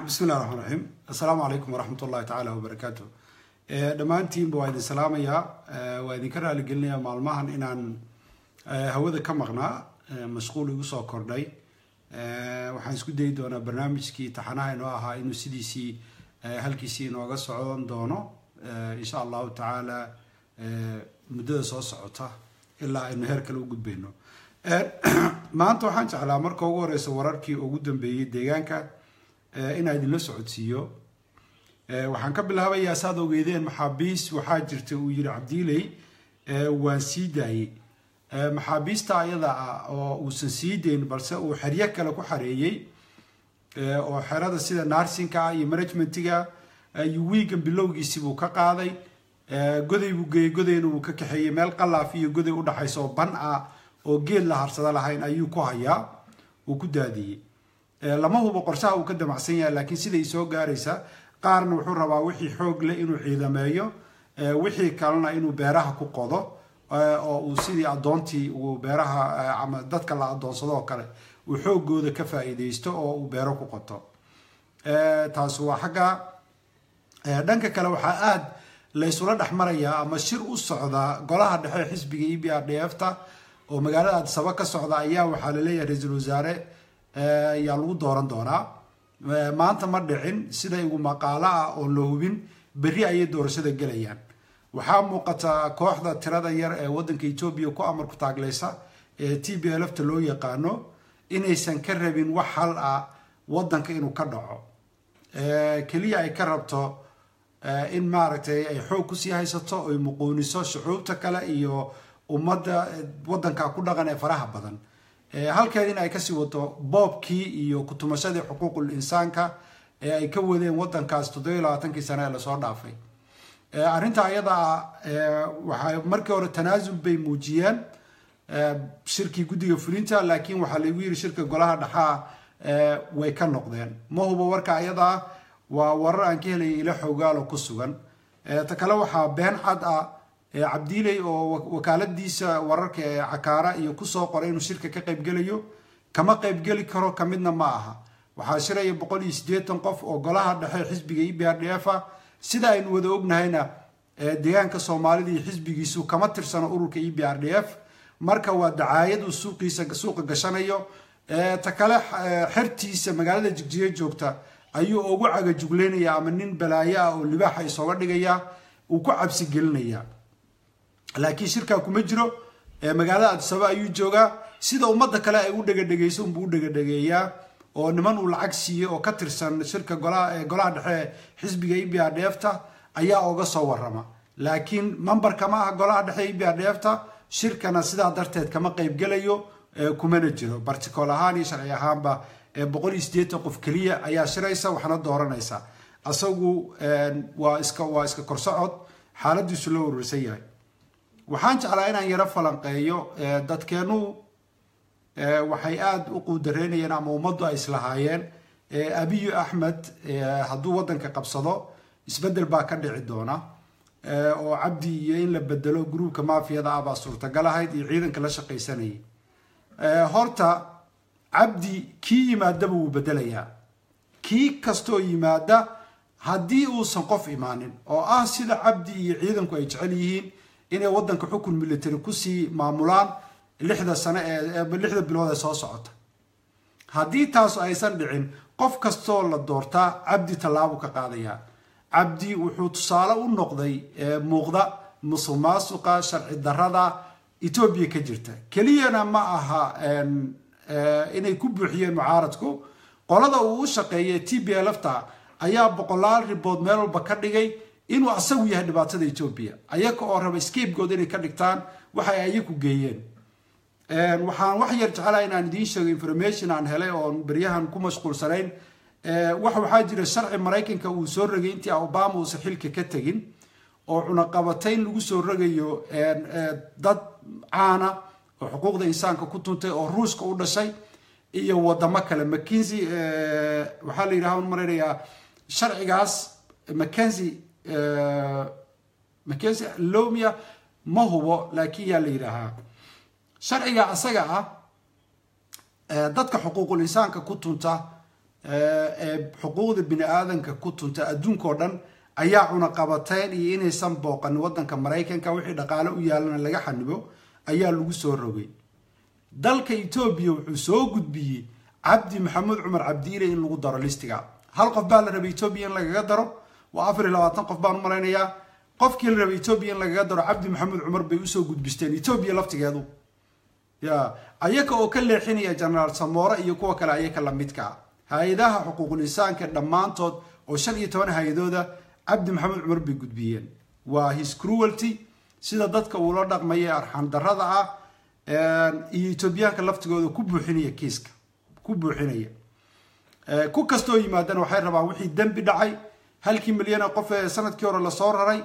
بسم الله الرحمن الرحيم السلام عليكم ورحمة الله تعالى وبركاته دمانتين بوايد السلام يا وايد كرر لقلنا معلومات إن هوذا كم مغنى مشغول يوصل كردي وحنسكت ديدو أنا برنامج كي تحنا إنه إنه CDC هالكيسي إنه قصعون دونه إن شاء الله تعالى مدة صعوبة إلا إنه هركل وجود بينه ما أنتوا حنش على مركو ورئيس وراركي وجودن بيديجانك إن هذه النسعة تسيو وحنكبل هذا يا سادة وجيدين محابيس وحاجرت وير عبديلي وسيداي محابيس تعيضا وسنسيدين برسا وحريك لكو حريي وحرادة سيدا نارسينكا يمرجمنتيغا يويغن بلوغي سيبو كقاضي قدي قدين وككحي ميل قلافي قدي ودحيسو بنعا وجيل لهرسدا لهين أيو كوهيا وكدادي لما هو بقرشاه وكده معسية لكن سيدا يسوق جاريسا قارن وحور وحي حوق لإنه عيدمايو وحي كلنا إنه بيرها كقضاء وسيدي أدونتي وبيرها عم دتك الله أدون صدق كله وحوق جود كفائدة يستو وبيرها كقطة تاسوا حاجة دنك كلو حقاد ليسولد أحمرية أما الشر الصعدة قالها ده حسب جيبي أرديفتا ومجالات سواك الصعدة أيام وحالية رئيس الوزراء يالو دورا ما أنت مردعين سيدا يقول مقالة أو لهوبين بري أي دور سيدا جليان وحام وقتا كوحدة ترادا ير ودن كيتوبيا كو أمر كتاغليسا تي بي ألفت لو يقانو إن يسان كربين وحال ودن كينو كدعو كليا أي كربتو إن مارتي أي حوكو سيهايستو أي مقونيسو شعوبتا كلا إيو ومدى ودن كاكودغان فراها بدن halkeedin ay ka sii wato boobkii iyo ku tumashadii xuquuqul insaanka ay ka wadeen wadankaas 27 sano la soo dhaafay arinta ayada waxa markii hore tanaazul bay muujiyeen shirkii gudiga fulinta laakiin waxa la yiri shirka golaha dhaxaa way ka noqdeen ma hubo warka ayada waa warar aan ka helay ila xogaalo ku sugan ta kale waxa been cad عبديلي وكالة ديس ورك عكارة يكسو قرين وشركة كقيب جليو كما قيب جلي كرو كمدنا معها وحاشرة يبقول يسديت تنقف وقالها ده حزب جي بيرديافا سيدا إن وذوقنا هنا ديان كصومالي دي حزب جيسو كما ترسنا أورو كي بيردياف مركا ودعايد والسوق سوق قشانيو تكلح حرتيس مجال الجزيرة جوبتا أيو أوجع جبلين يا منين بلايا واللباحة يصور دقيا وكعب سجلنيا لكن شركة كمجرو مقالة السباق يوجوغا سيدا ومدى كلا يودغ دغيسون بودغ دغيا oo niman uu lacag siiyay oo ka tirsan shirka golaha dhexe xisbiga IBRDF-ta ayaa uga soo warama laakiin member kama ah golaha dhexe IBRDF-ta shirkana sida darteed kama qayb galayo kumana jiro bartikool ahaan iyo sharci ahaanba 180 qof kaliya ayaa shiraysa waxna dooranaysa asagu waa iska korsocod xaaladiisu loo urursan yahay waxaan jeclaa inaan yara falanqeeyo dadkeenu waxay aad u quudareynayeen ama ummaddu ay islahaayeen Abiy Ahmed hadduu wadanka qabsado isbedel baa ka dhici doona oo Cabdi iyo in la bedelo gruubka maafiyada ah baa suurtagal ahayd iyo ciidanka la shaqaysanayay horta Cabdi kii yimaada buu bedelayaa kii kastoo yimaada haddii uusan qof imaanin oo ah sida Cabdi iyo ciidanku ay jecel yihiin inay wadanka xukun military ku sii maamulaan 6 sano ee 6 bilood ee soo socota haddii taas aysan dhicin qof kastoo la doortaa Cabdi tallaabo ka qaadaya Cabdi wuxuu tusaale u noqday muuqda musuqmaasuqa sharci darrada Ethiopia ka jirta keliyana ma aha inay ku buuxiyeen mucaaradku qolada uu shaqeeyay TPLF-ta ayaa boqolaal ribood meel walba ka dhigay inuu asagu yahay dhibaatada Ethiopia ayaga oo raba scapegoat inay ka dhigtaan waxa ay ayagu geeyeen waxaan wax yar jecelahay inaan idiin sheego information aan helay oo bariyahan ku mashquulsanayn waxaa jira sharci Mareykanka uu soo rogay intii Obama uu xilka ka tagin oo cunaqabatayn lagu soo rogayo dad caana oo xuquuqda insaanka ku tuntay oo Ruuska u dhashay iyo wadamo kale McKinsey waxa la yiraahdaa mareeyaa sharcigaas McKinsey Lomia ma hubo laakiin yaa la yiraahdaa sharciga asaga ah dadka xuquuqul insaanka ku tunta xuquuqda bini aadanka ku tunta adduunka oo dhan ayaa cunaqabateen iyo inaysan booqan wadanka Mareykanka wixii dhaqaale u yaalana laga xanibo ayaa lagu soo rogay dalka Ethiopia wuxuu soo gudbiyay Cabdi Maxamed Cumar Cabdiile in lagu daro listiga hal qof baa la rabay Ethiopia in laga daro waa 24 qof baan malaynayaa qofkii la rabay Ethiopia in laga daro Cabdi Maxamed Cumar bay u soo gudbisteen Ethiopia laftigeedu يا أيك أو كل حين يا جنرال سمورة يكوا كلا أيك لميتك هيداها حقوق الإنسان كدمان تود أو شرعي توان هيدودا عبد محمد عمر بجدبيين وهيس cruelty سيدا ضدك ولادك ما يرحم درضعة يتوبيان كلفت جودو كوبو حنية كيسك كوبو حنية كوكستو يمادن وحير ربع وحي دم بدعي هل كي مليانة قف سنة كيورا لصور رأي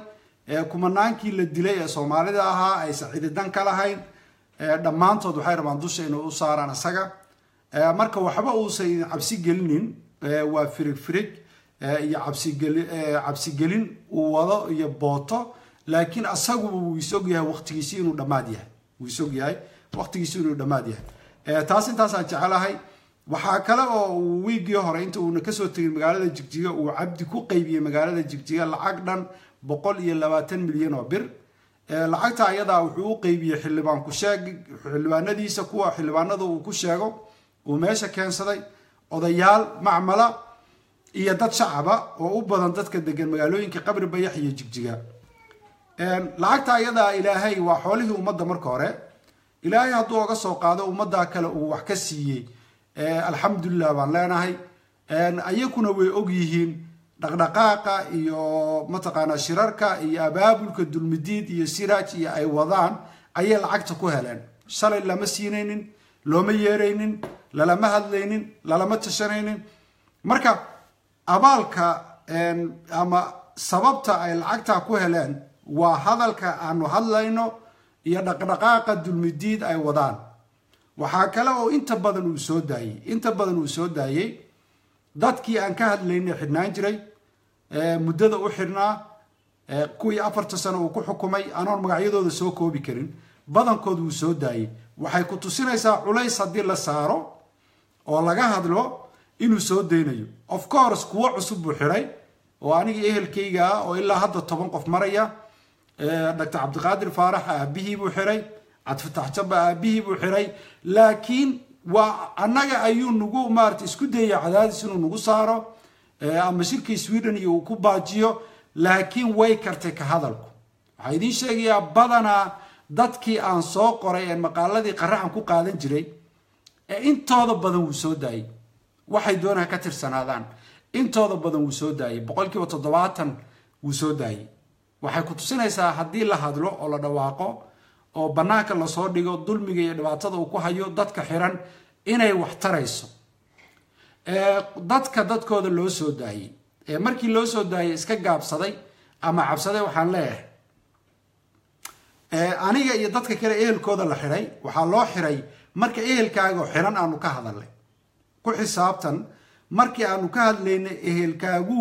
كمنان كي للدلية سومالي داها أي سعيد الدن كلاهين dhammaantood waxay rabaan dusha inay u saaraan asaga marka waxba uusan cabsi gelinin waa firig iyo cabsi gelin uu wado iyo booto laakiin asagu uu isog yahay waqtigiisa inuu dhamaad yahay uu isog yahay waqtigiisa inuu dhamaad yahay taas intaas aan jecelahay waxa kale oo wiigii hore inta uu ka soo tagay magaalada Jigjiga uu Cabdi ku qaybiyay magaalada Jigjiga lacag dhan 120 milyan oo bir lacagta ayada wuxuu u qaybiyay xildhibaan ku sheeg xildhibaanadiisa kuwa xildhibaanada uu ku sheego uu meesha keensaday odayaal macmala iyo dad shacaba oo u badan dadka degan magaalooyinka Qabri Bayax iyo Jigjiga lacagta ayada Ilaahay waa xoolihii ummadda marka hore Ilaahay hadduu uga soo qaado ummadda kale uu wax ka siiyay alxamdulillah baan leenahay ayakuna way og yihiin dhaqdhaqaaqa iyo mataqaana shirarka iyo abaabulka dulmidiid iyo siraaj iyo ay wadaan ayay lacagta ku heleen shalay lama siinaynin looma yeeraynin lalama hadlaynin lalama tashanaynin marka abaalka ama sababta ay lacagta ku heleen waa hadalka aanu hadlayno iyo dhaqdhaqaaqa dulmidiid ay wadaan waxa kale oo inta badan uu soo daayay dadkii aan ka hadlaynay xidhnaan jiray muddada u xidhnaa kuwii 4 sano uu ku xukumay anoon magacyadooda soo koobi karin badankood uu soo daayay waxay ku tusinaysaa culays haddii la saaro oo laga hadlo inuu soo deynayo of course kuwa cusub buu xiray oo aniga ehelkayga ah oo ilaa hadda 10 qof maraya Dr. Cabdiqaadir Faarax aabihii buu xiray Cabdifatax Jabba aabihii buu xiray laakiin waa annaga ayuu nagu maartay isku dayay cadaadis inuu nagu saaro ama shirkii Sweden iyo ku baajiyo laakiin way kartay ka hadalku waxa idin sheegayaa badana dadkii aan soo qoray ee maqaaladii qaraxan ku qaadan jiray intooda badan uu soo daayay waxay doonaa ka tirsanaadaan intooda badan uu soo daayay 70% uu soo daayay waxay ku tusinaysaa haddii la hadlo oo la dhawaaqo oo banaanka la soo dhigo dulmiga iyo dhibaatada uu ku hayo dadka xiran inay wax tarayso dadka dadkooda loo soo daayay markii loo soo daayay iska gaabsaday ama cabsaday waxaan leeyahay aniga iyo dadka kale ehelkooda la xiray waxaa loo xiray marka ehelkaaga xiran aanu ka hadalnay ku xisaabtan markii aanu ka hadlaynay ehelkaagu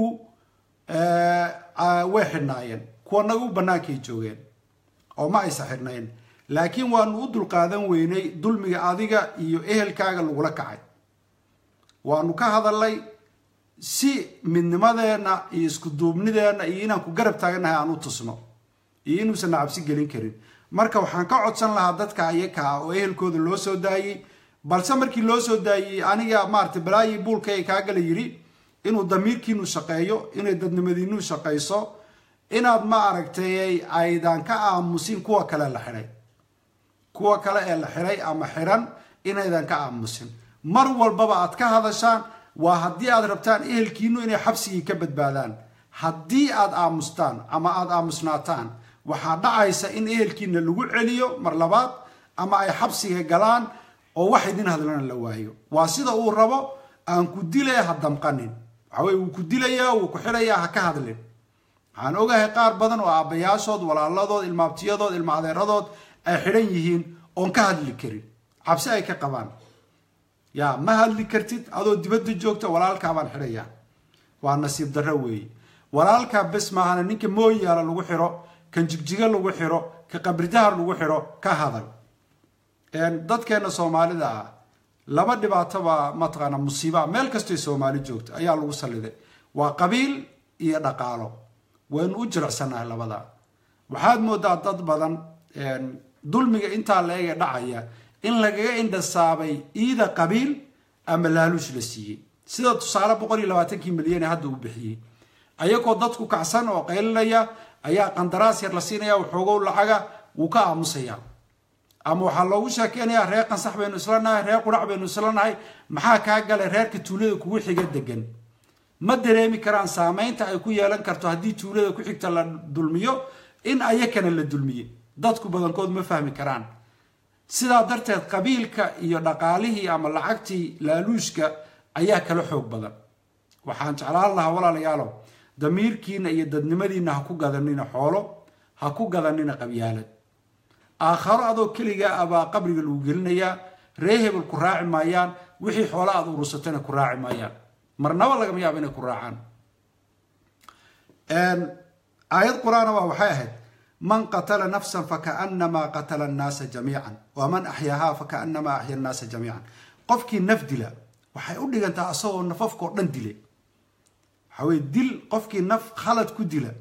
way xidhnaayeen kuwa nagu bannaankay joogeen oo ma aysa xidhnayn laakiin waanu u dulqaadan weynay dulmiga adiga iyo ehelkaaga lagula kacay waanu ka hadalnay si midnimadeena iyo isku duubnideena iyo inaan ku garab taaganahay aan u tusno iyo inuusan cabsi gelin karin marka waxaan ka codsan lahaa dadka ayaga oo ehelkooda loo soo daayay balse markii loo soo daayay aniga maartay balaayi buulkay kaaga la yiri inuu damiirkiinu shaqeeyo inay dadnimadiinu shaqeyso inaad ma aragtay aydan ka aamusin kuwa kale la xiray kuwa kale ee la xiray ama xiran inaydan ka aamusin mar walbaba aad ka hadashaan waa haddii aad rabtaan ehelkiinu inay xabsigii ka badbaadaan haddii aad aamustaan ama aad aamusnaataan waxaa dhacaysa in ehelkiina lagu celiyo mar labaad ama ay xabsiga galaan oo wax idin hadlana la waayo waa sida uu rabo aan ku dilay ha damqanin waxawey wuu ku dilayaa wuu ku xirayaa ha ka hadlin waxaan ogahay qaar badan oo aabbayaashood walaaladood ilmaabtiyadood ilma adeeradood ay xidhan yihiin oon ka hadli karin cabsi ay ka qabaan yaa ma hadli kartid adoo dibadda joogta walaalkaabaan xidhayaa waa nasiib darro weeye walaalkaa bes maahana ninka mooyaala lagu xiro kan jigjiga lagu xiro ka qabridahar lagu xiro ka hadal dadkeena soomaalida ah laba dhibaatoba mataqaana musiiba meel kastay soomaali joogto ayaa lagu saliday waa qabiil iyo dhaqaalo waynu u jilicsanahay labada waxaad moodaa dad badan dulmiga intaa la eega dhacaya in lagaga indhasaabay iida qabiil ama laaluush la siiyey sida tusaale 120 milyan hadda uu bixiyay ayagoo dadku kacsan oo qaylinaya ayaa qandaraas yar la siinaya waxoogow lacaga wuu ka aamusaya ama waxaa loogu sheekeynayaa reer qansax baynu isla nahay reer qurac baynu isla nahay maxaa kaa galay reerka tuulada kugu xiga degan ma dareemi karaan saamaynta ay ku yeelan karto haddii tuulada ku xigta la dulmiyo in ayakana la dulmiye dadku badankood ma fahmi karaan sidaa darteed qabiilka iyo dhaqaalihii ama lacagtii laaluushka ayaa kala xoog badan waxaan jeclaan lahaa walaalayaalow damiirkiina iyo dadnimadiina ha ku gadanina xoolo ha ku gadanina qabyaalad aakharo adoo keligaa abaa qabriga lagu gelinayaa ree hebel ku raaci maayaan wixii xoolo aad urursatana ku raaci maayaan marnaba lagama yaabo inay ku raacaan aayad qur-aan waa waxay ahayd man qatala nafsan fakaannamaa qatala annaasa jamiican waman axyaahaa fakaannamaa axya annaasa jamiican qofkii naf dila waxay u dhigantaa asagoo nafafkoo dhan dilay waxaweye dil qofkii naf khalad ku dila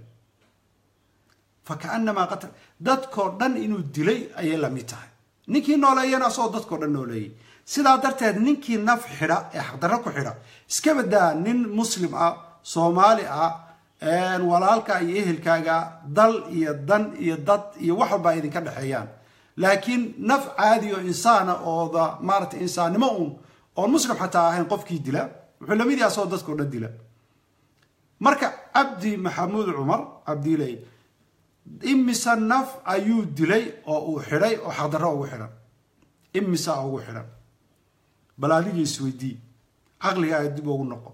fakaannamaa qatala dadkoo dhan inuu dilay ayay la mid tahay ninkii nooleeyana asagoo dadkoo dhan nooleeyay sidaa darteed ninkii naf xidha ee xaqdarro ku xidha iska badaa nin muslim ah soomaali ah walaalka iyo ehelkaaga dal iyo dan iyo dad iyo wax walba ay idinka dhexeeyaan laakiin naf caadi oo insaana ooda maaragtay insaannimo oon muslim xataa ahayn qofkii dila wuxuu lamid yahay asagoo dadkao dhan dila marka cabdi maxamuud cumar cabdiiley imisa naf ayuu dilay oo uu xidhay oo xaqdarro ugu xidhan imisa ugu xidhan bal adigii isweydii caqligaaga dib ugu noqo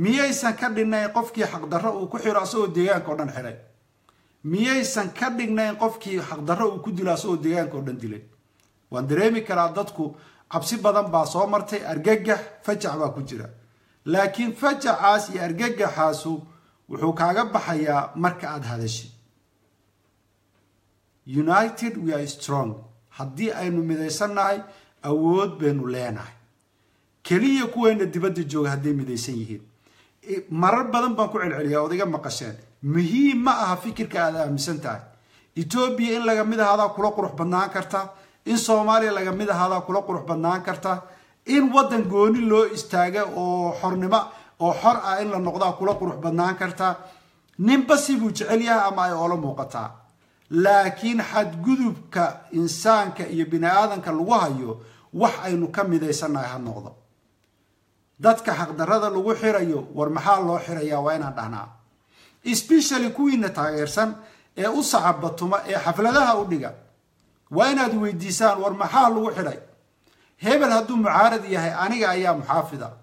miyaysan ka dhignayn qofkii xaqdarro uu ku xiro asagoo deegaanka oo dhan xidhay miyaysan ka dhignayn qofkii xaqdarro uu ku dilo asagoo deegaanka oo dhan dilay waan dareemi karaa dadku cabsi badan baa soo martay argagax fajac baa ku jira laakiin fajacaas iyo argagaxaasu wuxuu kaaga baxayaa marka aad hadashid united we are strong haddii aynu midaysannahay awood baynu leenahay keliya kuweena dibadda jooga hadday midaysan yihiin marar badan baan ku celceliyaa ood iga maqasheen muhiim ma aha fikirka aad aaminsan tahay etoobiya in laga mid ahaadaa kula qurux badnaan karta in soomaaliya laga mid ahaadaa kula qurux badnaan karta in waddan gooni loo istaaga oo xornimo oo xor ah in la noqdaa kula qurux badnaan karta ninba sibuu jecel yahay ama ay oola muuqataa laakiin xadgudubka insaanka iyo bini aadanka lagu hayo wax aynu ka midaysannahay ha noqdo dadka xaqdarrada lagu xirayo war maxaa loo xirayaa waa inaan dhahnaa especially kuwiina taageersan ee u sacabatuma ee xafladaha u dhiga وين هذا ويديسان ورمحال وحري هبل هدو معارض ياهي أنيقا أيا محافظة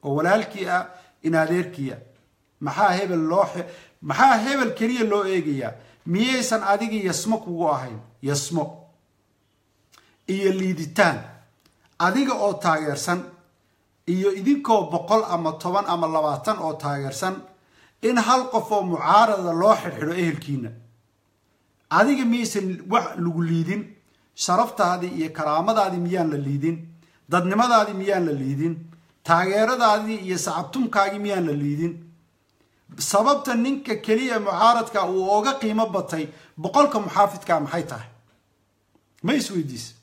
وولالكيا إن هذيركيا محا هبل لوح محا هبل كريه لو إيجيا ميسان أديجي يسمك وواهين يسمك إيه اللي ديتان أديجي أو تاجرسن إيه إديكو بقول أما طبعا أما لواتن أو تاجرسن إن هالقفو معارض لوح الحلو إيه الكينا أديجي ميسان لغليدين شرفت هذه إيه كرامة هذه ميان لليدين ضدنمة هذه ميان لليدين تاجرة هذه إيه سعبتم كاجي ميان لليدين سببت نينك كلية معارضك وأوجا قيمة بطي بقولك محافظ كام حيته ما يسوي ديس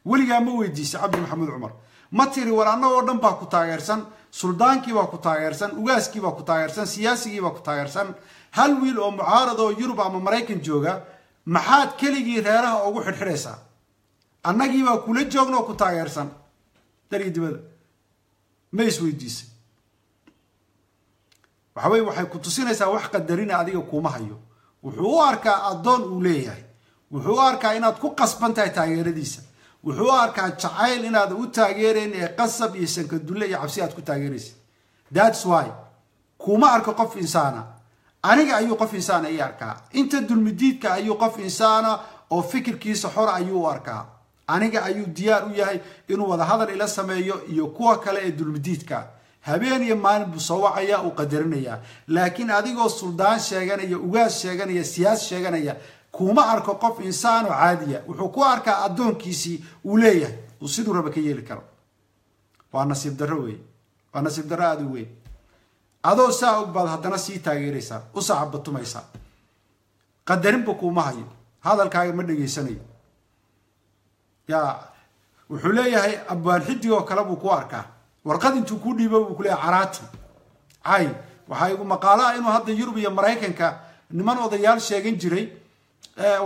ولي ما ويديس عبد محمد عمر ما تري ورانا ودن باكو تاجرسن سلطانكي باكو تاجرسن وجاسكي باكو تاجرسن سياسي باكو تاجرسن هل ويل أو معارض أو يوروب أو أمريكان جوجا محاد كليجي غيرها أو واحد حريصة أنا جيبا كل جوجنا وكو تاجرسن تري دبل ما يسوي ديس waxaway waxay ku tusinaysaa wax qadarina adiga kuma hayo wuxuu arkaa adoon uu leeyahay wuxuu arkaa inaad ku qasbantahay taageeradiisa wuxuu arkaa jacayl inaad u taageereen ee qasab iyo sankadulle iyo cabsi aad ku taageeraysid that's why kuma arko qof insaana aniga ayuu qof insaana ay arkaa inta dulmidiidka ayuu qof insaana oo fikirkiisa xor ayuu arkaa aniga ayuu diyaar u yahay inuu wada hadal ila sameeyo iyo kuwa kale ee dulmidiidka habeen iyo maalin buu soo wacaya uu qadarinayaa laakiin adigoo suldaan sheeganaya ugaas sheeganaya siyaas sheeganaya kuma arko qof insaan oo caadiya wuxuu ku arkaa adoonkiisii uu leeyahay uu sidoo raba ka yeeli karo waa nasiib darro aad u weyn adoo saa og baad haddana sii taageeraysaa u sacabatumaysaa qadarinba kuma hayo hadalkaaga ma dhageysanayo yaa wuxuu leeyahay abaan xidigoo kale buu ku arkaa warqad intuu ku dhiibo uu ku leeyahay caraati ay waxa igu maqaalaa inuu hadda Yurub iyo Mareykanka niman odayaal sheegan jiray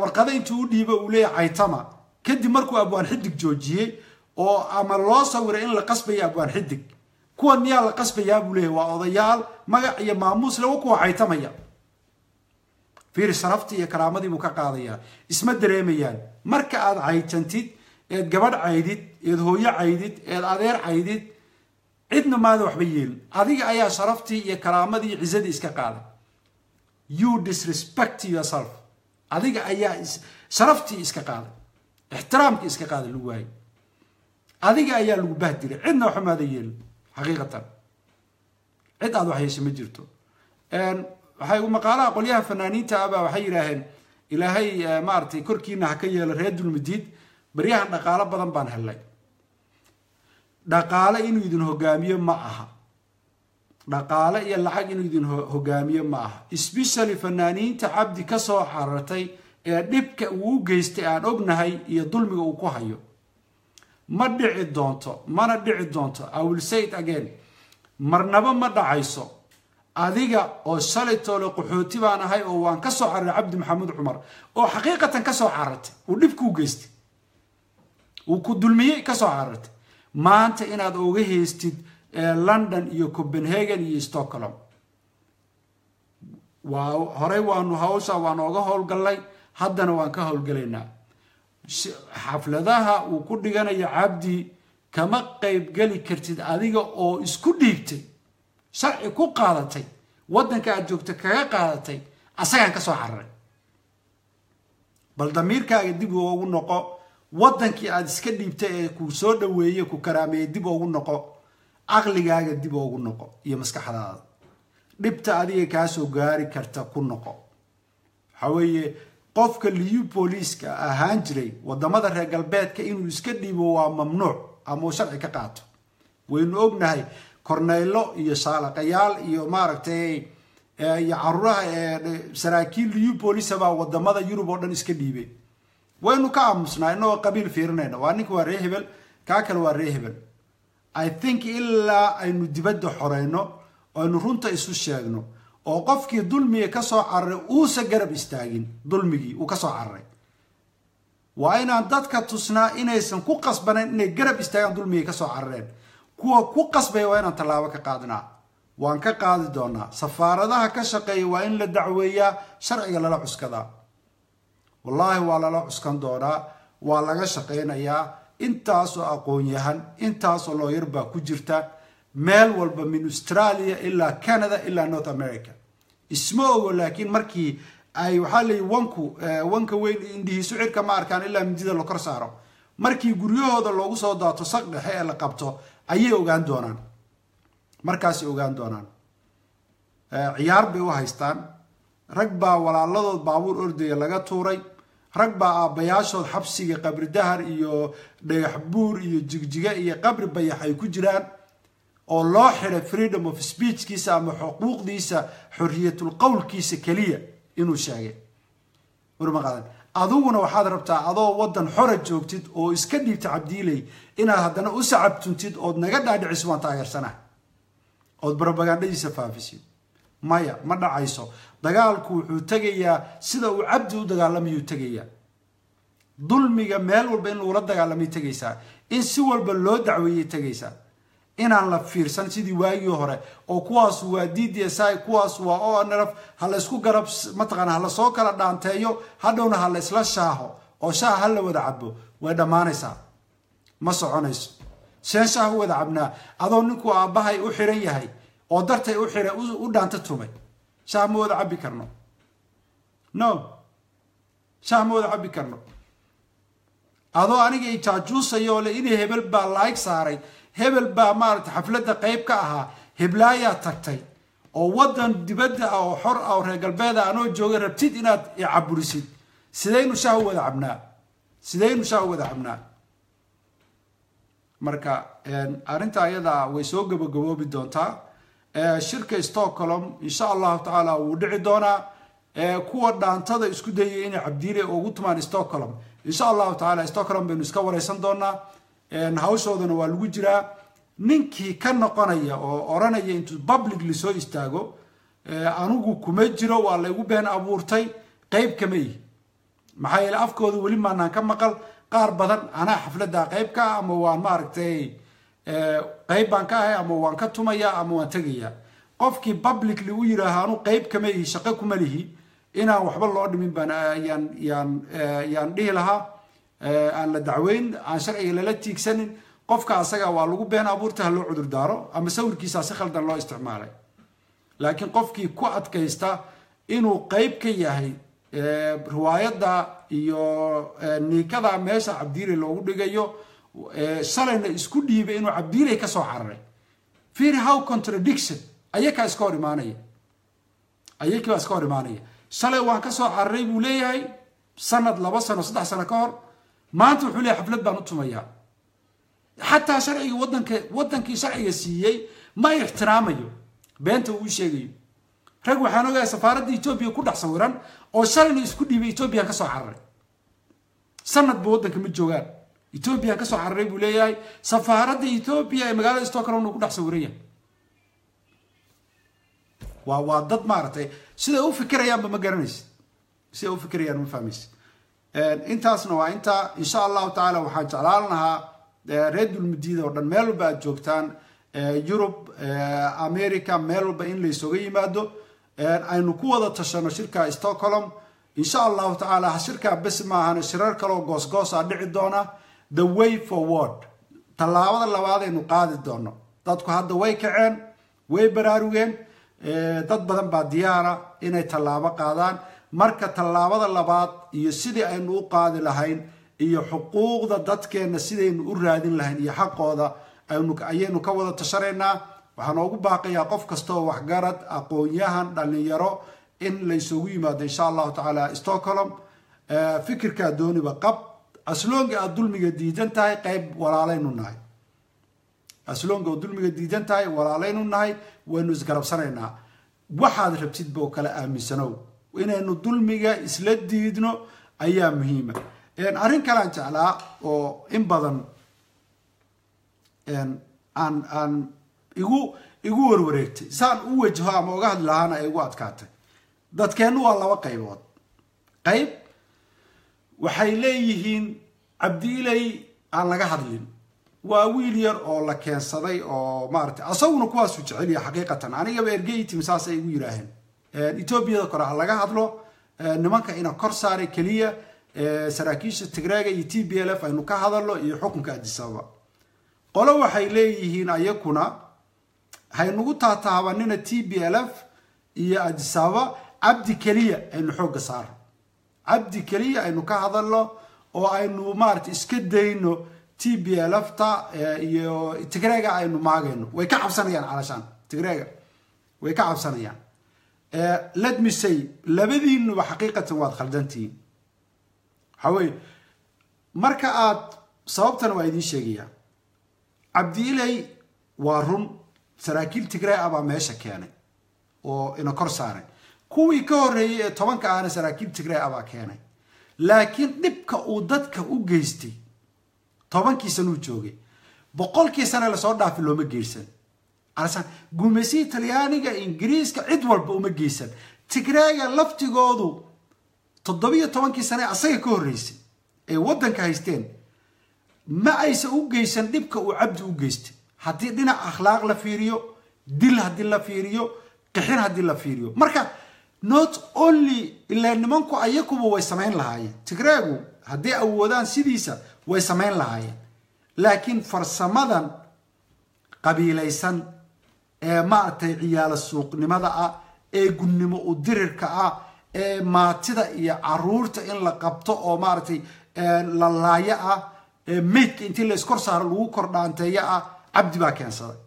warqad intuu u dhiibo uu leeyahay aytama kadib markuu abaan xidig joojiyay oo ama loo sawiray in la qasbayo abaan xidig kuwan miyaa la qasbayaa buu leeyahay waa odayaal magac iyo maamuus lagu ku aytamaya fiir sarafti iyo karaamadii buu ka qaadaya isma dareemayaan marka aad aytantid eed gabadh caydid eed hooyo caydid eed adeer caydid cidna maada waxba yeelin adiga ayaa sharaftii iyo karaamadii iyo cizadii iska qaaday you disrespect yourself adiga ayaa sharaftii iska qaaday ixtiraamkii iska qaaday lagu waayay adiga ayaa lagu bahdiray cidna waxba maada yeelin xaqiiqatan cid aad wax yeesho ma jirto waxay u maqaalaa qolyaha fanaaniinta aba waxay yiraahdeen ilaahay maartay korkiina ha ka yeelo reer dulmidiid bariyahan dhaqaale badan baan helay dhaqaale inuu idin hogaamiyo ma aha dhaqaale iyo lacag inuu idin hogaamiyo ma aha especially fanaaniinta cabdi ka soo xarartay ee dhibka uu geystay aan ognahay iyo dulmiga uu ku hayo ma dhici doonto I will say it again marnaba ma dhacayso adiga oo shalaytoola qaxooti baan ahay oo waan ka soo xararay cabdi maxamed cumar oo xaqiiqatan ka soo xarartay uu dhibku geystay uu ku dulmiyay ka soo xarartay maanta inaad uga heystid London iyo Copenhagen iyo Stockholm waa horay waanu hawsha waan uga howlgalay haddana waan ka howlgalaynaa xafladaha uu ku dhiganayo cabdi kama qayb gali kartid adiga oo isku dhiigtay sharci ku qaadatay wadanka aad joogto kaga qaadatay asagaan ka soo xararay bal damiirkaaga dib ugu noqo wadankii aad iska dhiibtay ee ku soo dhaweeyay ku karaameeyay dib ugu noqo aqligaaga dib ugu noqo iyo maskaxdaada dhibta adiga ka soo gaari karta ku noqo hawaye qofka liyu booliska ahaan jiray wadamada reer galbeedka inuu iska dhiibo waa mamnuuc ama sharci ka qaato waynu ognahay korneylo iyo saalaqayaal iyo maaragtay iyo carruuraha saraakiil liyu boolisa baa wadamada Yurub oo dhan iska dhiibay waynu ka aamusnaa inoo qabiil fiirinayna waa ninka waa reehbel ka kale waa reehbel I think illa aynu dibadda xoreyno aynu runta isu sheegno oo qofkii dulmiga ka soo cararay uu sa garab istaagin dulmigii uu ka soo cararay waa inaan dadka tusnaa inaysan ku qasbanayn inay garab istaagaan dulmiga ka soo carareen kuwa ku qasbay waa inaan talaabo ka qaadnaa waan ka qaadi doonaa safaaradaha ka shaqeeya waa in la dacweeyaa sharciga lala cuskadaa wallahi waa lala cuskan doonaa waa laga shaqeynayaa intaasoo aqoon-yahan intaasoo looyar baa ku jirta meel walba min Australia ilaa Canada ilaa North America isma ogo laakiin markii ay waxaa leeyahay wanka weyn indhihiisu cirka ma arkaan ilaa midida la kor saaro markii guryahooda loogu soo daato saq dhexe ee la qabto ayay ogaan doonaan markaas ogaan doonaan ciyaar bay u haystaan rag baa walaaladood baabuur ordaya laga tuuray rag baa aabayaashood xabsiga qabri dahar iyo dhagax buur iyo jigjiga iyo qabri bayax ay ku jiraan oo loo xiray freedom of speech kiisa ama xuquuqdiisa xorriyatul qowlkiisa kaliya inuu sheegay warmaqadan aduguna waxaad rabtaa adoo wadan xora joogtid oo iska dhiibta cabdiilay inaad haddana u sacabtuntid ood naga dhaadhiciso waan taageersanahay ood propagandadiisa faafisid maya ma dhacayso dagaalku wuxuu tagayaa sida uu cabdi u dagaalamayuu tagayaa dulmiga meel walba in lagula dagaalamay tagaysaa in si walba loo dacweeyay tagaysaa inaan la fiirsan sidii waagii hore oo kuwaas waa DDSI kuwaas waa ONLF hala isku garab mataqaan hala soo kala dhaanteeyo hadhowna hala isla shaaho oo shaah hala wada cabo way dhamaanaysaa ma soconayso seen shaah wada cabnaa adoo ninku aabahay u xiran yahay oo dartay u xiray u dhaanta tumay shaah ma wada cabi karno no shaah ma wada cabi karno adoo aniga ay jaajuusayo le inay hebel baa like saaray hebel baa maarta xafladda qayb ka ahaa heblaaya tagtay oo wadan dibadda ah oo xor ah oo reer galbeed ah anoo jooga rabtid inaad i caburisid sidaynu shaah wada cabnaa marka arinta ayada way soo gabagaboobi doontaa shirka Stockholm insha Allah taala wuu dhici doonaa kuwa dhaantada isku dayay in cabdiile ugu tumaan Stockholm insha Allah taala Stockholm baynu iska wareysan doonaa hawshoodana waa lagu jiraa ninkii ka noqonaya oo oranaya intuu publicly soo istaago anugu kuma jiro waa la igu been abuurtay qayb kamay maxaa yeelay afkooda wali maanaan ka maqal qaar badan ana xafladda qayb ka ama waan ma aragtay qayb baan ka ahay ama waan ka tumaya ama waan tagaya qofkii publicly u yiraahdo qayb kamay shaqo kuma lihi inaan waxba loo dhimin baan yaan dhihi lahaa aan la dacweyn aan sharciga la tiigsanin qofka asaga waa lagu been abuurta loo cudur daaro ama sawirkiisa si khaldan loo isticmaalay laakiin qofkii ku adkaysta inuu qayb ka yahay riwaayada iyo niikada meesha cabdiile loogu dhigayo shalayna isku dhiibay inuu cabdiile ka soo cararay fear how contradiction ayaka iska hor imaanaya shalay waan ka soo cararay buu leeyahay sanad 2 sano 3 sano ka hor maanta wuxuu leeyahay xaflad baan u tumayaa حتى شرعي ودنك شرعي سيئي ما يحترامه بينته وشيء رجوا حنوجا سفارة إثيوبيا كل صورا أو شرعي يسكت بإثيوبيا كسر عرّي سند بودنك متجوار إثيوبيا كسر عرّي بولاي سفارة إثيوبيا مقالة ستوكرون كل صورية وضد مارته سيدا هو فكرة يا بمجرنيس سيدا هو فكرة يا مفهميس أنت أصلا أنت إن شاء الله تعالى وحاج علىنا ريد المدينة ودن ميلو بعد جوكتان يوروب أمريكا ميلو بين لي سوغي مادو أنو كوضا تشانو شركة ستوكهولم إن شاء الله تعالى شركة بسمها هنا شرار كالو غوص عدعي دونا the way forward تلاوة اللوادة إنو قادد دونا دادكو هاد the way كعين way براروين داد بدن بعد ديارة إنو تلاوة قادان marka tallaabada labaad iyo sidii aynu u qaadi lahayn iyo xuquuqda dadkeena sidaynu u raadin lahayn iyo xaqooda ayaynu ka wada tashareynaa waxaan ugu baaqayaa qof kasta oo waxgarad aqoon-yahan dhalinyaro in la isugu yimaado insha Allah taala Stockholm fikirka dooniba qab asloonga aad dulmiga diidan tahay qayb walaalaynu nahay asloonga dulmiga diidan tahay walaalaynu nahay waynu isgarabsanaynaa waxaad rabtid boo kala aaminsanow inaynu dulmiga isla diidno ayaa muhiima arrin kale aan jeclaa oo in badan aan igu warwareegtay saan u wajaho ama uga hadli lahaana ay igu adkaatay dadkeennu waa laba qaybood qayb waxay leeyihiin cabdiilay aan laga hadlin waa wiil yar oo la keensaday oo maaragtay asaguna kuwaasu jecel yahay xaqiiqatan anigaba ergeytim saas ay igu yiraaheen Ethiopia kora laga hadlo nimanka ina kor saaray kaliya saraakiisha Tigreega iyo TPLF aynu ka hadalno iyo xukunka Addis Ababa qolo waxay leeyihiin ayakuna haynugu taataabanina TPLF iyo Addis Ababa abdi kaliya aynu xoog saar abdi kaliya aynu ka hadalno oo aynu maartay iska dayno TPLF ta iyo Tigreega aynu maagayno way ka cabsanayaan calashan Tigreega way ka cabsanayaan let me say labadiinu xaqiiqatan waad khaldantiin haway marka aad sababtan waa idin sheegaya Abdiilay waa run saraakiil Tigreeg aba meesha keenay oo ina kor saaray kuwii ka horeeyay 10 aana saraakiil Tigreeg aba keenay laakiin dibka uu dadka u geystay 10 sano joogay 100 sano la soo dhaafay looma geeysan arsan gumeysi Talyaaniga Ingiriiska cid walba uma geeysan Tigreega laftigoodu 17 sano asaga ka horeysay ee wadanka haysteen ma aysan u geysan dibka uu Abdi u geystay hadii dhinac akhlaaq la fiiriyo dil hadii la fiiriyo qixin hadii la fiiriyo marka not only illa nimanku ayakuba way sameyn lahaayeen Tigreegu hadii awoodaan sidiisa way sameyn lahaayeen laakiin farsamadan qabiilaysan ee maatay ciyaal suuqnimada ah ee gunnimo u dirirka ah ee maatida iyo caruurta in la qabto oo maartay la laaya ah meedka intii la iskor saaro lagu kordhaanteeya ah Abdi baa keensaday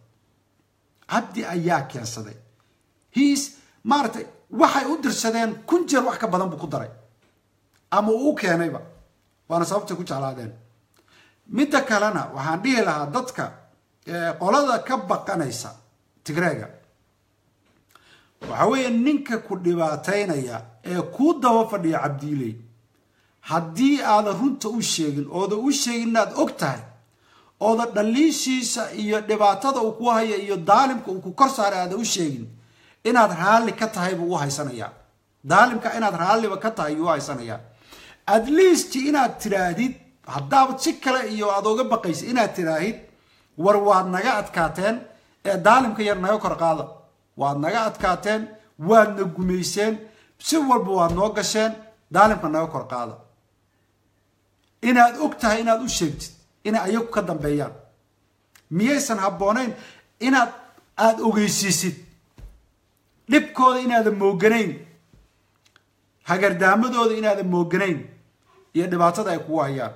Abdi ayaa keensaday he's maartay waxay u dirsadeen kun jeer wax ka badan buu ku daray ama uu keenayba waana sababta ku jeclaadeen midda kalena waxaan dhihi lahaa dadka qolada ka baqanaysa Tigreega waxa weeye ninka ku dhibaateynaya ee ku daba fadhiya Abdiilay haddii aad runta u sheegin oo u sheegin inaad ogtahay oo dhaliishiisa iyo dhibaatada uu ku haya iyo daalimka uu ku kor saaray aad u sheegin inaad raali ka tahay buu u haysanaya daalimka inaad raaliba ka tahay uu haysanaya at least inaad tiraadid haddaad si kale iyo aad uga baqaysid inaad tiraahid war waad naga adkaateen ee daalimka yar naga kor qaada waad naga adkaateen waadna gumeyseen si walba waad noo gasheen daalimka naga kor qaada inaad ogtahay inaad u sheegtid in ayagu ka dambeeyaan miyaysan habboonayn inaad aad ogeysiisid dhibkooda inaad mooganayn hagardaamadooda inaad mooganayn iyo dhibaatada ay ku hayaan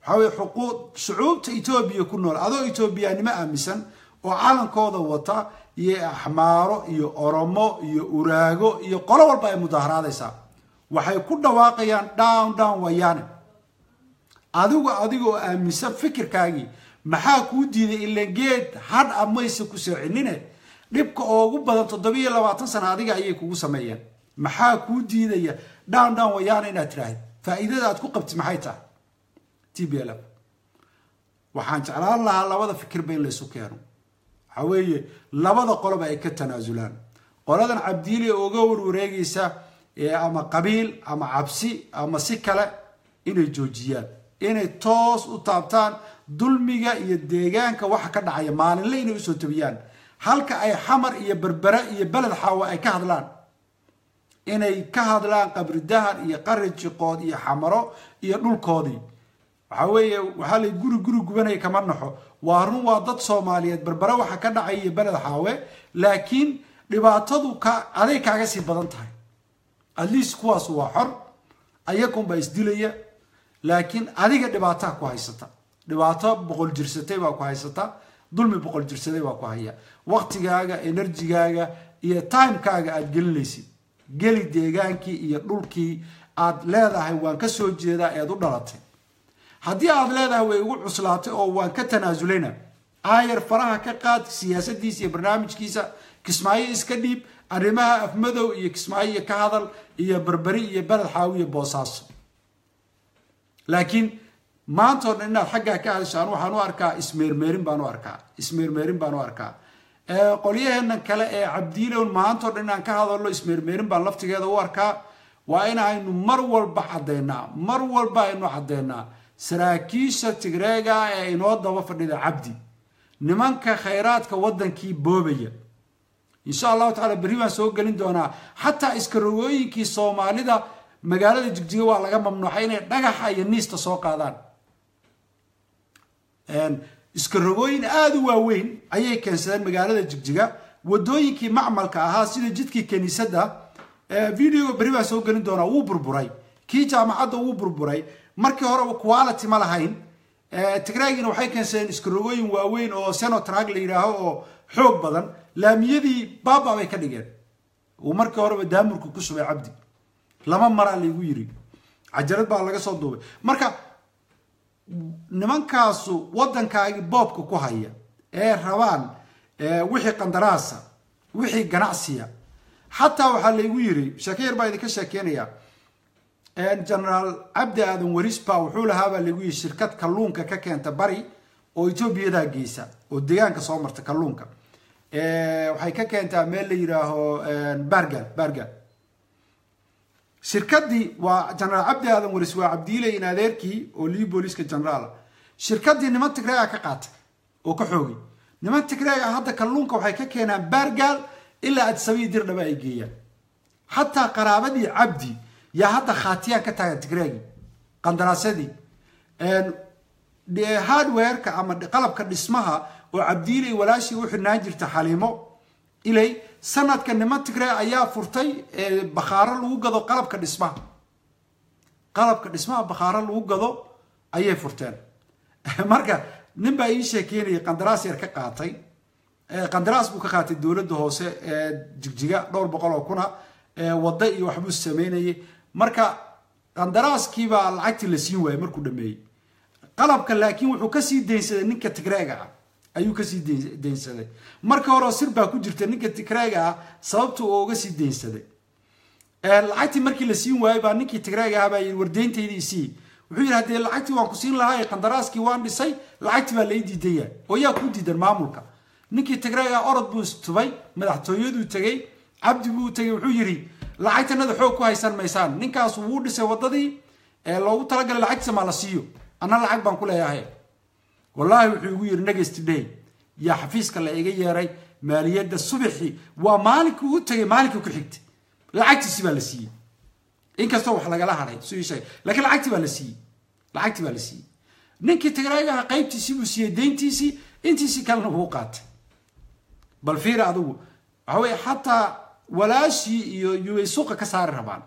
waxa way xuquuq shucuubta Itoobiya ku nool adoo Itoobiyaanimo aaminsan oo calankooda wata iyo axmaaro iyo oromo iyo uraago iyo qolo walba ay mudaharaadaysaa waxay ku dhawaaqayaan down wayaan adigu aaminsan fikirkaagi maxaa ku diiday ilaa geed had amaysa ku soocinine dhibka ugu badan 27 sano adiga ayay kugu sameeyeen maxaa ku diidaya down wayaan inaad tiraahdo faa'iidada aad ku qabtid maxay tahay TPLF waxaan jeclaan lahaa labada fikir been la isu keeno waxa weeye labada qolob ay ka tanaasulaan qoladan Abdiilay uga wareegaysa ama qabiil ama cabsi ama si kale inay joojiyaan inay toos u taabtaan dulmiga iyo deegaanka waxa ka dhacaya maalinle inay soo tabiyaan halka ay xamar iyo berbera iyo balad xawa ay ka hadlaan inay ka hadlaan qabridahan iyo qarjiqood iyo xamaro iyo dhulkoodii waxa weeye waxa la guri gubanay kama naxo waa run waa dad Soomaaliyeed berbera waxa ka dhacay iyo balad xawe laakiin dhibaatadu ka aday kaaga si badan tahay at least kuwaas waa xor ayakum ba isdilaya laakiin adiga dhibaato ku haysata dhibaato boqol jirsatay baa ku haysata dulmi boqol jirsaday baa ku haya waqtigaaga enerjigaaga iyo timekaaga aad gelinaysid geli deegaankii iyo dhulkii aad leedahay waan ka soo jeedaa ee u dhalatay haddii aad leedahay way ugu cuslaatay oo waan ka tanaasuleyna ayar faraha ka qaad siyaasadiisa iyo barnaamijkiisa Kismaayo iska dhiib arrimaha afmadow iyo Kismaayo ka hadal iyo berberi iyo balad xaawiye boosaaso laakiin maanta inaad xagga ka hadashaan waxaan u arkaa ismeermeerin baan u arkaa qolyaheena kale ee Abdiilay maanta inaan ka hadalno ismeermeerin baan laftigeeda u arkaa waa in aynu mar walba cadeynaa saraakiisha Tigreega ee inoo daba fadhida Abdi nimanka khayraadka wadankii boobaya insha Allah taala bari waan soo galin doonaa hatta iskarooyinkii Soomaalida magaalada Jigjiga waa laga mamnuucay inay dhagaxa iyo niista soo qaadaan iska rogooyin aad u waaweyn ayay keensadeen magaalada Jigjiga wadooyinkii macmalka ahaa sida jidkii kaniisada video bari baa soo galin doona uu burburay kii jaamacadda uu burburay markii hore quality ma lahayn Tigraayina waxay keensadeen iska rogooyin waaweyn oo Senotrag la yiraahdo oo xoog badan laamiyadii baaba bay ka dhigeen oo markii hore daamurku ku subay Cabdi lama mar aan lagu yiri ajarad baa laga soo duubay marka nimankaasu wadankaagi boobka ku haya rabaan wixii qandaraasa wixii ganacsiya hatta waxa lagu yiri shakeer baa idinka sheekeynaya General Abdi Aadan Warispa wuxuu lahaa lagu yiri shirkad kalluunka ka keenta bari oo Itoobiya geysa oo deegaanka soo marta kalluunka waxay ka keentaa meel la yiraaho Barga shirkadii waa General Abdi Aadan Warispa waa Abdiile in adeerkii oo lii booliska general shirkadii niman Tigray ka qaatay oo ka xoogay niman Tigray hadda kalluunka waxay ka keenaan Bargal ilaa ad sabii dir dhaba ay geeyaan hatta qaraabadii Abdi يا هذا خاتيان كتاع تجري قندراسدي ده هاردوير كأما قلب كان اسمها وعبديلي ولا شيء وحنا ناجر تحليمه إلي سنة كان ما تجري أيام فرتي بخار الوجدو قلب كان اسمها بخار الوجدو أيام فرتين مركا نبى إيش كيني قندراس يركق قاطي قندراس بوكخات الدولة ده هو جيجا دور بقولوا كنا وضعي وحبوس سميني marka qandaraaskii baa lacagtii la siin waayay markuu dhameeyay qalabka laakiin wuxuu ka sii deynsaday ninka Tigrayga ayuu ka sii deynsaday marka hore sir baa ku jirta ninka Tigrayga sababtu oo uga sii deynsaday lacagtii markii la siin waayay baa ninkii Tigrayga baa wardeynteedii sii wuxuu yiraahday lacagtii waan ku siin lahaa qandaraaskii waan dhisay lacagtii baa la diiday oo yaa ku diidan maamulka ninkii Tigrayga orod buu istubay madaxtooyadu tagay Abdi buu tagay wuxuu yiri lacagtana xoog ku haysan maysaan ninkaas uu dhisay wadadii loogu talagalay lacagta ma la siiyo ana lacag baan ku leeyahay wallahi wuxuu ugu yiri nagastidey ya xafiiska la iga yeeray maaliyada subaxi waa maalinka uu tagay maalinka ku xigtay lacagtiisi baa la siiyay inkastoo wax laga la haray soo yeeshay laakiin lacagti baa la siiyay ninkii Tigrayga qaybtiisi buu siiyay deyntiisi intiisi kalena uu qaatay bal fiir adigu waxa hatta walaashi iyo suuqa ka saar rabaan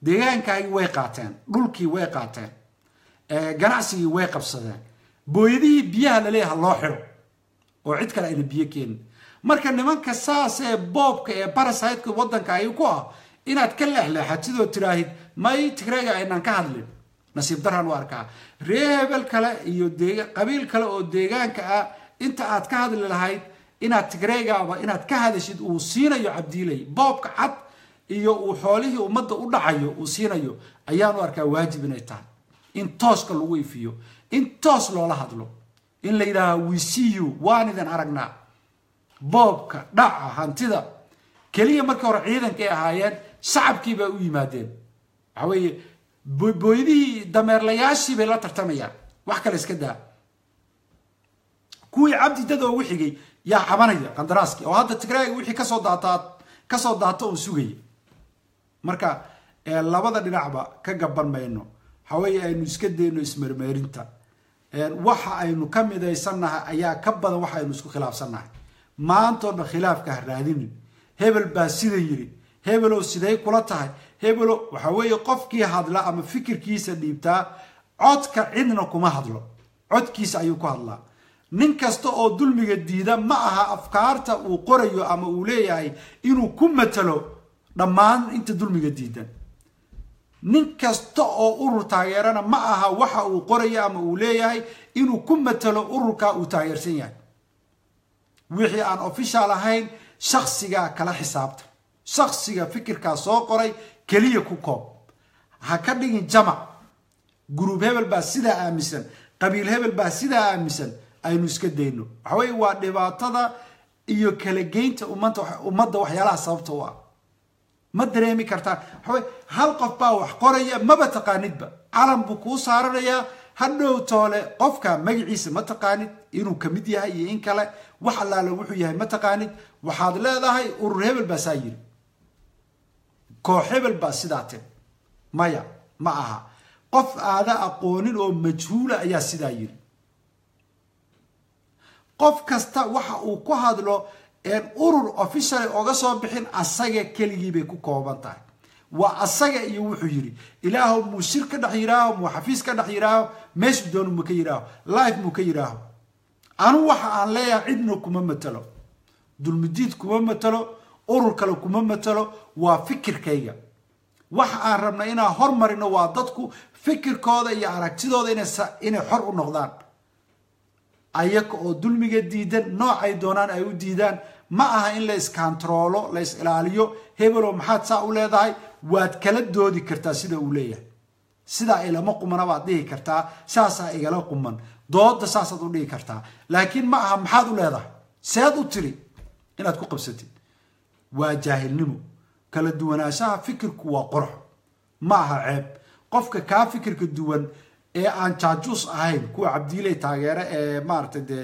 deegaankaay way qaateen dhulkii way qaateen ganacsigii way qabsadeen booyadii biyaha la leeyahay loo xiro oo cid kale ay biyo keen marka nimanka saas ee boobka ee parasite-ka wadanka ay ku inaad ka leexleexatid tiraahid may Tigrayga aynaan ka hadlin nasiib daran u arkaa reebel kale iyo qabiil kale oo deegaanka inta aad ka hadli lahayd inaad Tigrayga inaad ka hadashid uu siinayo Abdiilay boobka cad iyo uu xoolihii umada u dhacayo uu siinayo ayaan u arkaa waajib inay tahay in tooska lagu ifiyo in toos loola hadlo in la yiraahdo we see you waan idan aragnaa boobka dhaca hantida kaliya markii hore ciidanka ay ahaayeen shacabkii baa u yimaadeen waxa weeye booydii dameerlayaashii bay la tartamayaan wax kale iska daa kuwii Abdi dad oo wixigay يا حبانية قندراسكي أو هذا تقرأ وحي كسر داتا وسوقي مركا لابد نلعبه كجبان ما إنه حوالي إنه يسكت إنه اسمه ميرينتا وحى إنه كم إذا يصنع أيا كبر وحى إنه يسكو خلاف صنع ما أنتم خلاف كهرادين هبل باسيد يري هبلو سيداي كلاتها هبلو وحوالي قف كي هذا لا أما فكر كيس اللي بتاع عد كعندنا كم هذلو عد كيس أيوكو هذلا nin kasta oo dulmiga diida ma aha afkaarta uu qorayo ama uu leeyahay inuu ku matalo dhamaan inta dulmiga diidan nin kasta oo urur taageerana ma aha waxa uu qorayo ama uu leeyahay inuu ku matalo ururka uu taageersan yahay wixii aan official ahayn shakhsiga kala xisaabta shakhsiga fikirka soo qoray kaliya ku koob ha ka dhigin jamac group hebel baa sida aaminsan qabiil hebel baa sida aaminsan aynu iska deeyno waxa way waa dhibaatada iyo kala geynta ummadda waxyaalaha sababta u ah ma dareemi kartaa waxa way hal qof baa wax qoraya maba taqaanidba calan buu ku saaranaya hadhow toole qofka magaciisa ma taqaanid inuu kamid yahay iyo in kale wax allaale wuxuu yahay ma taqaanid waxaad leedahay urur hebel baa saa yiri koox hebel baa sidaa tee maya ma aha qof aada aqoonin oo majhuula ayaa sidaa yiri qof kasta waxa uu ku hadlo urur official oga soo bixin asaga keligii bay ku kooban tahay waa asaga iyo wuxuu yiri ilaahu mu shirka dhaxiraaho mu xafiis ka dhaxiraaho meeshu doon mu ka yiraaho live mu ka yiraaho anu waxa aan leeyahay cidna kuma matalo dulmidiid kuma matalo urur kale kuma matalo waa fikirkayga waxa aan rabnaa inaan hormarino waa dadku fikirkooda iyo aragtidooda inay xor u noqdaan ayaga oo dulmiga diidan noocay doonaan ay u diidaan ma aha in la iskantaroolo la is ilaaliyo hebelo maxaad saa u leedahay waad kala doodi kartaa sida uu leeyahay sida ay lama qumana baad dhihi kartaa saasaa igala quman dooda saasaad u dhihi kartaa laakiin ma aha maxaad u leedahay seed u tiri inaad ku qabsatid waa jaahilnimo kala duwanaanshaha fikirku waa qurux ma aha ceeb qofka kaa fikirka duwan ee aan jaajuus ahayn kuwa cabdiilay taageere ee maartay de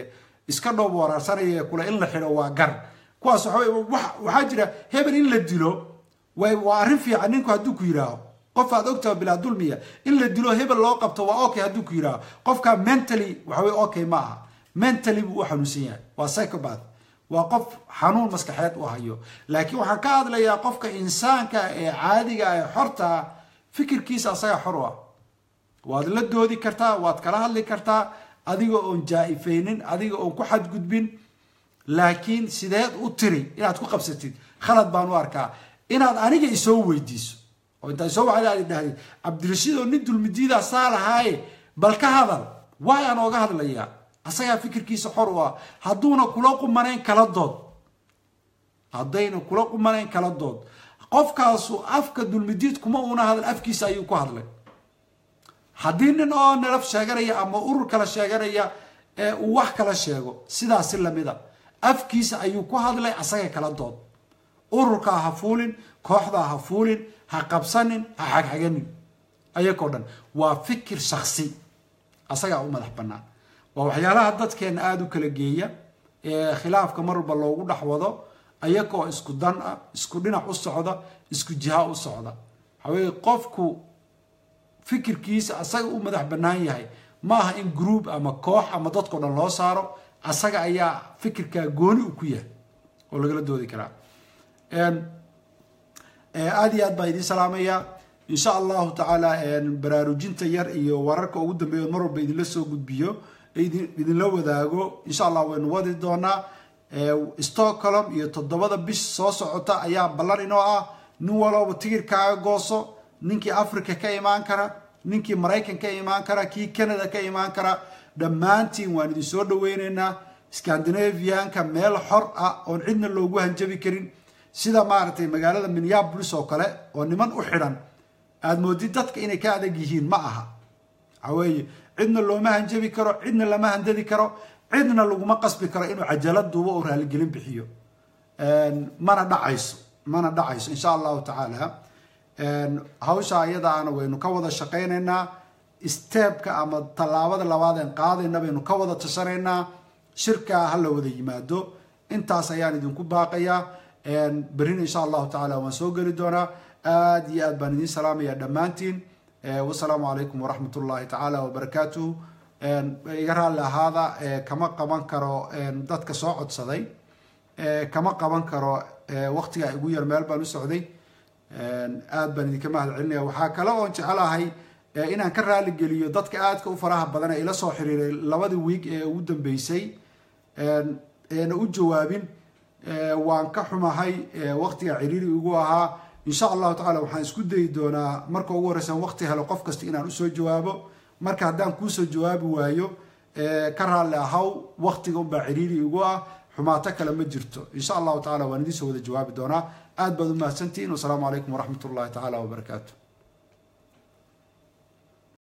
iska dhoob wararsanaya kula in la xiro waa gar kuwaas waxa jira hebel in la dilo waa arrin fiican ninku hadduu ku yiraaho qof aad ogtaa bilaa dulmiya in la dilo hebel loo qabto waa okay hadduu ku yiraaho qofka mentally waxa okay ma aha mentally buu xanuunsan yahay waa psychopath waa qof xanuun maskaxeed u hayo laakiin waxaan ka hadlayaa qofka insaanka ee caadiga ah ee xorta fikirkiisa asaga xor ah waad la doodi kartaa waad kala hadli kartaa adiga oo jaaifeynin adiga oo ku xadgudbin laakiin sideed u tiri inaad ku qabsatid khalad baan u arkaa inaad aniga isoo weydiiso oo inta soo waxaad idhaahday Cabdirashiid oo nin dulmidiida saalahay bal ka hadal waa aan oga hadlayaa asaga fikirkiisa xor ah haduuna kula qumaneen kala dood hadayna kula qumaneen kala dood qofkaasu afka dulmidiid kuma una hadal afkiisa ayuu ku hadlay haddii nin oo nalaf sheeganaya ama urur kala sheeganaya ee uu wax kala sheego sidaas lamida afkiisa ayuu ku hadlay asaga kala dood ururka ha fuulin kooxda ha fuulin ha qabsanin ha xagxaganin ayagoo dhan waa fikir shakhsi asaga u madax banaan waa waxyaalaha dadkeena aad u kala geeya ee khilaafka marba loogu dhaxwado ayagoo isku dan ah isku dhinac u socda isku jiha u socda hawee qofku fikirkiisa asaga u madax banaan yahay ma aha in group ama koox ama dadkoo dhan loo saaro asaga ayaa fikirka gooni u ku yahay oo laga doodi karaa aad iyo aad baa idin salaamaya insha Allah taala baraarujinta yar iyo wararka ugu dambeeyo mar walba idin la soo gudbiyo idin la wadaago insha Allah waynu wadi doonaa Stockholm iyo 7 bish soo socota ayaa ballan inoo ah nin walba tigirkaaga gooso ninkii Afrika ka imaan kara ninkii Mareykan ka imaan kara kii Canada ka imaan kara dhammaantiin waan idin soo dhaweynaynaa Scandinavianka meel xor ah oo cidna loogu hanjabi karin sida maartay magaalada Minneapolis oo kale oo niman u xiran aad moodid dadka inay ka adag yihiin ma aha away cidna looma hanjabi karo cidna lama handadi karo cidna laguma qasbi karo inuu cajalad duubo oo raali gelin bixiyo mana dhacayso insha Allah taala hawsha ayada aan waynu ka wada shaqeynaynaa stepka ama talaabada labaad ee qaadayna baynu ka wada tashareynaa shirka hal la wada yimaado intaas ayaan idinku baaqayaa برين إن شاء الله تعالى ونسوق لدونا دي أدبان دي سلام يا دمانتين والسلام عليكم ورحمة الله تعالى وبركاته يرى هذا كما قبان كرو دادك صعود صدي كما قبان كرو وقتها يقول يرمال بانو سعودي أدبان دي كما هالعلنية وحاكا لو انت على هاي إنا كرها لقليو دادك آدك وفراها بدنا إلا صحري لوادي ويك ودن بيسي نقول waan ka xumahay waqtiga ciriiri ugu ahaa insha Allah taala waxaan isku day doonaa marka ugu horeysan waqti helo qof kasta inaan u soo jawaabo marka hadaan ku soo jawaabi waayo ka raali ahaw waqtiga u baa ciriiri ugu ah xumaata kale ma jirto insha Allah taala waan idin soo wada jawaabi doonaa aad baad u mahadsantiin wa salaamu alaykum wa rahmatullahi taala wa barakaatuh